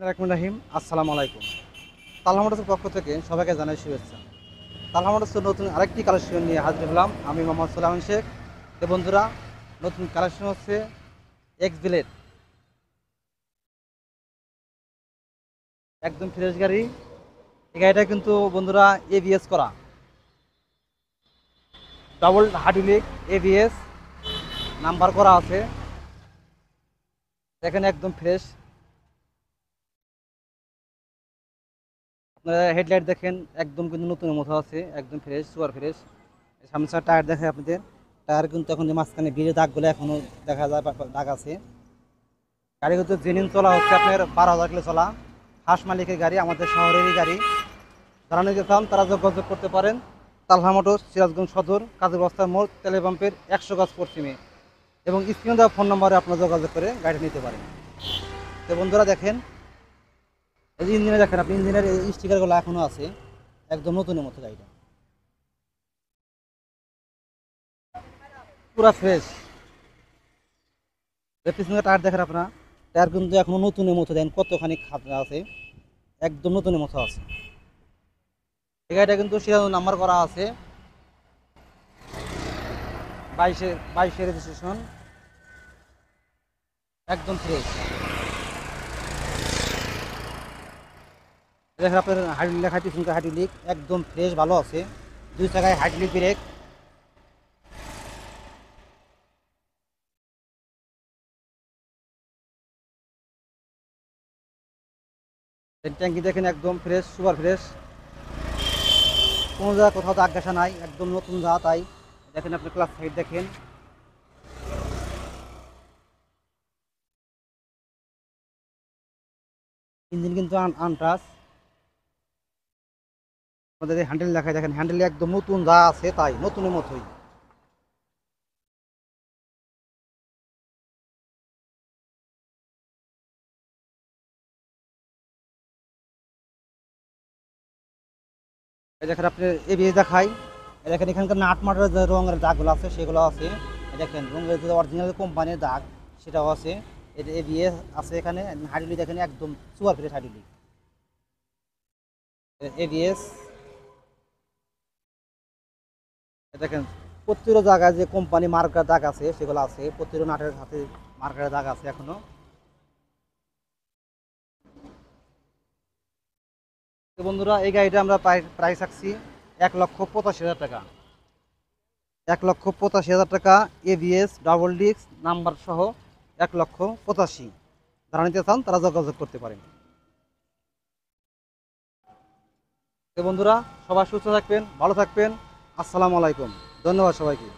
রাহিম আসসালামু আলাইকুম। তালহা মোটরসের পক্ষ থেকে সবাইকে জানাই শুভেচ্ছা। তালহা মোটরসের নতুন আরেকটি কালেকশন নিয়ে হাজির হলাম আমি মোহাম্মদ সোলামান শেখ। তো বন্ধুরা, নতুন কালেকশন হচ্ছে এক্স ব্লেড, একদম ফ্রেশ গাড়ি। এই গাড়িটা কিন্তু বন্ধুরা এবিএস করা, ডাবল হাইড্রোলিক এবিএস নাম্বার করা আছে। দেখেন একদম ফ্রেশ। আপনারা হেডলাইট দেখেন একদম কিন্তু নতুনের মতো আছে, একদম ফ্রেশ, সুপার ফ্রেশ। সামনে টায়ার দেখে আপনাদের, টায়ার কিন্তু এখন যে মাঝখানে ভিড়ে দাগগুলো এখনো দেখা যায়, দাগ আছে। গাড়ি কিন্তু জেনুইন চলা হচ্ছে আপনার 12,000 কিলো চলা, হাঁস মালিকের গাড়ি, আমাদের শহরেরই গাড়ি। যারা নিতে চান তারা যোগাযোগ করতে পারেন। তালহা মোটরস, সিরাজগঞ্জ সদর, কাজী বস্তার মোড়, তেলে পাম্পের 100 গজ পশ্চিমে, এবং স্ক্রিনে দেওয়া ফোন নম্বরে আপনারা যোগাযোগ করে গাড়ি নিতে পারেন। তো বন্ধুরা দেখেন, এই যে ইঞ্জিনে দেখেন আপনি, ইঞ্জিনের এই স্টিকারগুলো এখনও আছে, একদম নতুনের মতো গাড়িটা, পুরা ফ্রেশ। পিছনে টায়ার দেখেন আপনারা, টায়ার কিন্তু এখনো নতুনের মতো, দেন কতখানি খাতরা আছে, একদম নতুনের মতো আছে। এই গাড়িটা কিন্তু সিরাজ নাম্বার করা আছে, 22-22 রেজিস্ট্রেশন, একদম ফ্রেশ। দেখেন আপনার হাইড্রোলিক লেখা, পিছনকার হাইড্রোলিক একদম ফ্রেশ, ভালো আছে। দুই জায়গায় হাইড্রোলিক ব্রেক। ট্যাঙ্কি দেখেন একদম ফ্রেশ, সুপার ফ্রেশ, কোনো জায়গায় কোথাও দাগ ঘেঁষা নাই, একদম নতুন যা তাই। দেখেন আপনি ক্লাস সাইড দেখেন, ইঞ্জিন কিন্তু আনটাচ। আমাদের এই হ্যান্ডেল দেখায়, দেখেন হ্যান্ডেল একদম নতুন যা আছে তাই, নতুনের মতোই। এই দেখেন আপনি এবিএস দেখাই, এই দেখেন এখানকার নাট মাটার যে রঙের দাগগুলো আছে সেগুলো আছে। এই দেখেন রঙের যে অরিজিনাল কোম্পানির দাগ সেটাও আছে। এটা এবিএস আছে এখানে। হাইড্রোলিক দেখেন একদম সুপার ফ্রেশ হাইড্রোলিক এবিএস। দেখেন প্রতিটা জায়গায় যে কোম্পানি মার্কার দাগ আছে সেগুলো আছে, প্রতিটা নাটের হাতে মার্কারের দাগ আছে এখনো। তো বন্ধুরা, এই গাড়িটা আমরা প্রাইস রাখছি 1,85,000 টাকা। 1,85,000 টাকা, এবিএস ডাবল ডিস্ক নাম্বার সহ 1,85,000। যারা নিতে চান তারা যোগাযোগ করতে পারেন। তো বন্ধুরা, সবাই সুস্থ থাকবেন, ভালো থাকবেন। আসসালামু আলাইকুম, ধন্যবাদ সবাইকে।